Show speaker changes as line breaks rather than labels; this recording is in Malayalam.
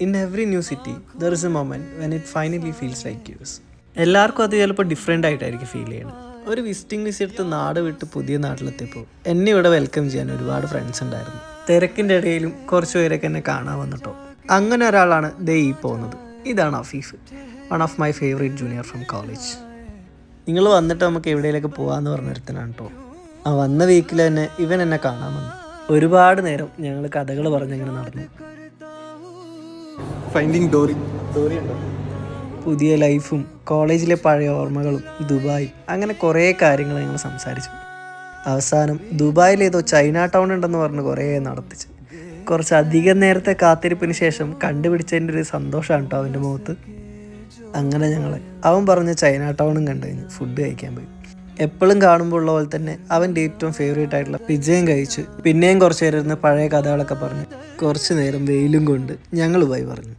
In every new city there is A moment when it finally feels like use. എല്ലാവർക്കും അത് ചിലപ്പോൾ ഡിഫറെൻ്റ് ആയിട്ടായിരിക്കും ഫീൽ ചെയ്യണം. ഒരു വിസിറ്റിംഗ് വിസ എടുത്ത് നാട് വിട്ട് പുതിയ നാട്ടിലെത്തിയപ്പോൾ എന്നെ ഇവിടെ വെൽക്കം ചെയ്യാൻ ഒരുപാട് ഫ്രണ്ട്സ് ഉണ്ടായിരുന്നു. തിരക്കിൻ്റെ ഇടയിലും കുറച്ച് പേരൊക്കെ എന്നെ കാണാൻ വന്നിട്ടോ. അങ്ങനെ ഒരാളാണ് ദേ ഈ പോകുന്നത്. ഇതാണ് Afeef, one of my favourite junior from college. നിങ്ങൾ വന്നിട്ട് നമുക്ക് എവിടെയെങ്കിലൊക്കെ പോകാമെന്ന് പറഞ്ഞൊരുത്തനാണ് കേട്ടോ. ആ വന്ന വീക്കിൽ തന്നെ ഇവൻ എന്നെ കാണാൻ വന്നു. ഒരുപാട് നേരം ഞങ്ങൾ കഥകൾ പറഞ്ഞങ്ങനെ നടന്നു.
ഫൈൻഡിങ് ഡോറി ഉണ്ടോ?
പുതിയ ലൈഫും കോളേജിലെ പഴയ ഓർമ്മകളും ദുബായ്, അങ്ങനെ കുറേ കാര്യങ്ങൾ ഞങ്ങൾ സംസാരിച്ചു. അവസാനം ദുബായിൽ ഏതോ ചൈന ടൗൺ ഉണ്ടെന്ന് പറഞ്ഞ് കുറേ നടത്തിച്ച്. കുറച്ച് അധികം നേരത്തെ കാത്തിരിപ്പിന് ശേഷം കണ്ടുപിടിച്ചതിൻ്റെ ഒരു സന്തോഷമാണ് കേട്ടോ അവൻ്റെ മുഖത്ത്. അങ്ങനെ ഞങ്ങൾ അവൻ പറഞ്ഞ ചൈന ടൗണും കണ്ടു കഴിഞ്ഞ് ഫുഡ് കഴിക്കാൻ പോയി. എപ്പോഴും കാണുമ്പോൾ ഉള്ള പോലെ തന്നെ അവൻ്റെ ഏറ്റവും ഫേവറേറ്റ് ആയിട്ടുള്ള പിജ്ജയും കഴിച്ച് പിന്നെയും കുറച്ച് നേരം ഇരുന്ന് പഴയ കഥകളൊക്കെ പറഞ്ഞ് കുറച്ച് നേരം വെയിലും കൊണ്ട് ഞങ്ങൾ പോയി പറഞ്ഞു.